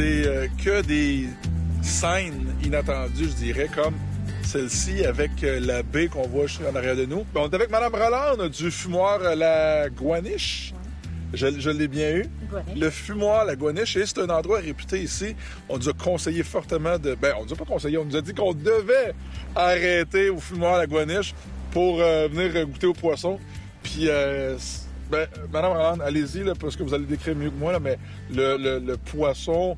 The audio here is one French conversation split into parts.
c'est que des scènes inattendues, je dirais, comme celle-ci avec la baie qu'on voit juste en arrière de nous. On est avec Mme Roland du fumoir La Guaniche. Je l'ai bien eu. Guaniche. Le fumoir La Guaniche, et c'est un endroit réputé ici. On nous a conseillé fortement de... Ben, on nous a pas conseillé, on nous a dit qu'on devait arrêter au fumoir La Guaniche pour venir goûter au poisson. Puis, Mme Roland, allez-y, là, parce que vous allez décrire mieux que moi, là, mais le poisson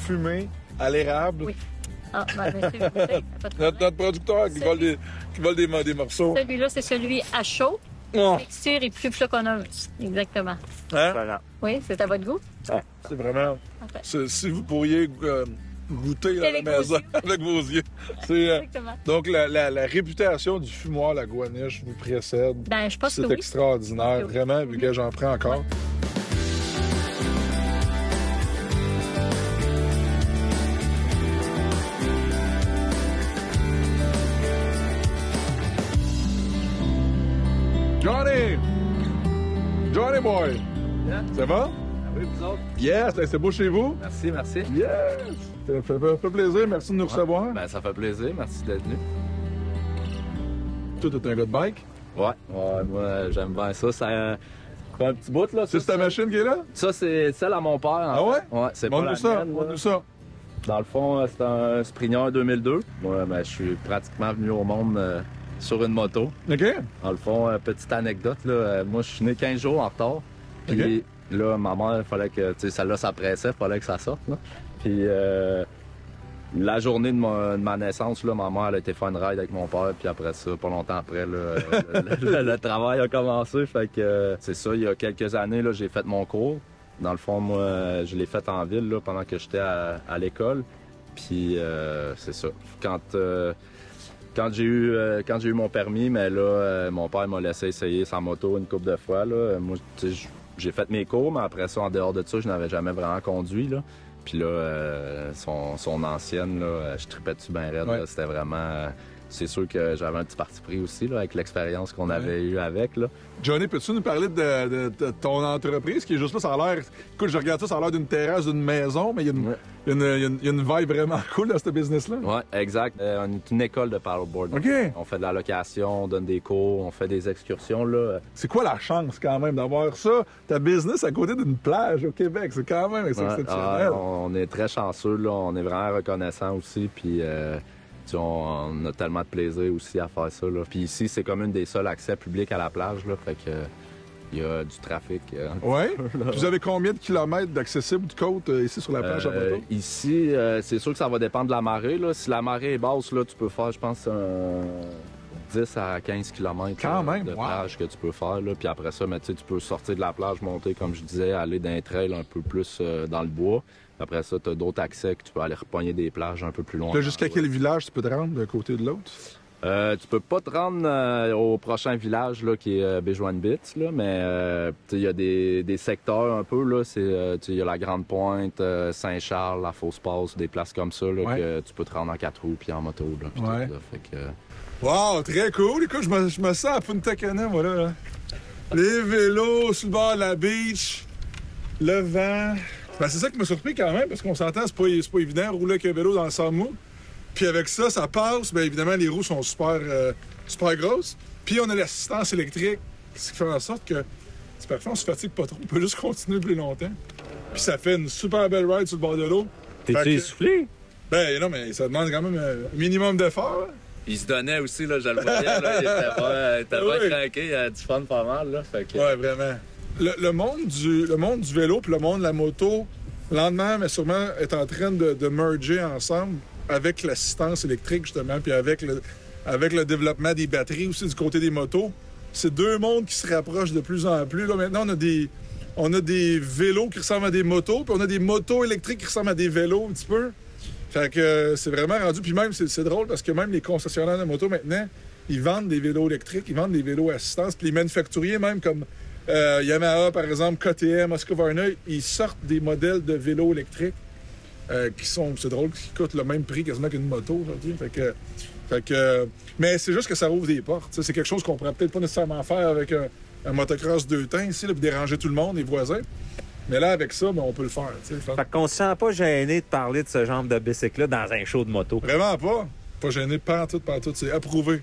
fumé à l'érable... Oui. Ah, ben, monsieur, pas de notre producteur qui vole des morceaux. Celui-là, c'est celui à chaud. Oh. Texture et plus floconneuse. Exactement. Hein? Voilà. Oui, c'est à votre goût? C'est vraiment... Parfait. Si vous pourriez goûter à la Avec vos maison yeux. avec vos yeux. C'est, Exactement. donc, la réputation du fumoir La Guaniche vous précède. Ben, je pense que C'est oui. extraordinaire, Oui. vraiment, vu que j'en prends encore. Johnny! Johnny boy! Yeah. Ça va? Oui, vous autres? Yes! C'est beau chez vous? Merci, merci. Yes! Ça fait plaisir, merci de nous recevoir. Ben, ça fait plaisir, merci d'être venu. Toi, t'es un gars de bike? Ouais, moi, j'aime bien ça. Ça fait un petit bout, là. C'est ta machine qui est là? Ça, c'est celle à mon père. Ah ouais? Ouais, c'est pas la Montre-nous ça, mienne, là. montre-nous ça. Dans le fond, c'est un Springer 2002. Moi, ben, je suis pratiquement venu au monde sur une moto. OK? Dans le fond, petite anecdote, là, moi, je suis né 15 jours en retard. Puis là, ma mère, il fallait que, tu sais, celle-là, ça pressait, il fallait que ça sorte, là. Puis la journée de ma naissance, là, ma mère, elle a été faire une ride avec mon père. Puis après ça, pas longtemps après, là, le travail a commencé. Fait que c'est ça, il y a quelques années, là, j'ai fait mon cours. Dans le fond, moi, je l'ai fait en ville, là, pendant que j'étais à l'école. Puis c'est ça. Quand j'ai eu mon permis, mais là, mon père m'a laissé essayer sa moto une couple de fois. Là. Moi, j'ai fait mes cours, mais après ça, en dehors de ça, je n'avais jamais vraiment conduit. Là. Puis là, son ancienne, là, je tripais dessus bien raide. Ouais. Là. C'était vraiment... c'est sûr que j'avais un petit parti pris aussi, là, avec l'expérience qu'on avait eue avec. Là. Johnny, peux-tu nous parler de ton entreprise qui est juste là? Ça a l'air... Écoute, je regarde ça, ça a l'air d'une terrasse, d'une maison, mais il y a une vibe vraiment cool dans ce business-là. Oui, exact. On est une école de paddleboard. OK. On fait de la location, on donne des cours, on fait des excursions. Là. C'est quoi la chance, quand même, d'avoir ça, ta business à côté d'une plage au Québec? C'est quand même exceptionnel. On est très chanceux, là. On est vraiment reconnaissant aussi. Puis, on a tellement de plaisir aussi à faire ça. Là. Puis ici, c'est comme une des seuls accès publics à la plage. Là, fait que il y a du trafic. Oui? Vous avez combien de kilomètres d'accessible de côte ici sur la plage à moto? Ici, c'est sûr que ça va dépendre de la marée. Là. Si la marée est basse, là, tu peux faire, je pense, 10 à 15 km Quand même, de wow. plage que tu peux faire. Là. Puis après ça, tu peux sortir de la plage, monter, comme je disais, aller d'un trail un peu plus dans le bois. Après ça, tu as d'autres accès que tu peux aller repogner des plages un peu plus loin. Jusqu'à quel village tu peux te rendre d'un côté ou de l'autre? Tu peux pas te rendre au prochain village là, qui est Béjoine-Bits, là, mais il y a des secteurs un peu. Là, il y a la Grande Pointe, Saint-Charles, la Fosse-Passe, des places comme ça là, que tu peux te rendre en 4 roues puis en moto. Là, puis tout, là, fait que... Wow, très cool. Écoute, je me sens à Punta Cana, moi, là. Les vélos sur le bord de la beach, le vent. Ben, c'est ça qui m'a surpris quand même, parce qu'on s'entend, c'est pas évident rouler avec un vélo dans le sable mou. Puis avec ça, ça passe. Bien évidemment, les roues sont super grosses. Puis on a l'assistance électrique, ce qui fait en sorte que c'est parfait, on se fatigue pas trop. On peut juste continuer plus longtemps. Puis ça fait une super belle ride sur le bord de l'eau. T'es-tu essoufflé? Ben non, mais ça demande quand même un minimum d'effort. Hein? Il se donnait aussi, là, je le voyais, là, il était pas craqué, il a du fun pas mal. Là, fait que... Ouais, vraiment. Le monde du vélo puis le monde de la moto, lentement, mais sûrement, est en train de merger ensemble avec l'assistance électrique, justement, puis avec le développement des batteries aussi du côté des motos. C'est deux mondes qui se rapprochent de plus en plus. Là, maintenant, on a des vélos qui ressemblent à des motos, puis on a des motos électriques qui ressemblent à des vélos un petit peu. Fait que c'est vraiment rendu. Puis même, c'est drôle parce que même les concessionnaires de motos, maintenant, ils vendent des vélos électriques, ils vendent des vélos à assistance. Puis les manufacturiers, même comme Yamaha, par exemple, KTM, Husqvarna, ils sortent des modèles de vélos électriques qui sont, c'est drôle, qui coûtent le même prix quasiment qu'une moto aujourd'hui. Fait que, mais c'est juste que ça ouvre des portes. T'sais. C'est quelque chose qu'on pourrait peut-être pas nécessairement faire avec un motocross 2 temps ici, là, puis déranger tout le monde, les voisins. Mais là, avec ça, ben, on peut le faire. Tu sais. Fait qu'on se sent pas gêné de parler de ce genre de bicycle-là dans un show de moto. Vraiment pas. Pas gêné, pas en tout, c'est approuvé.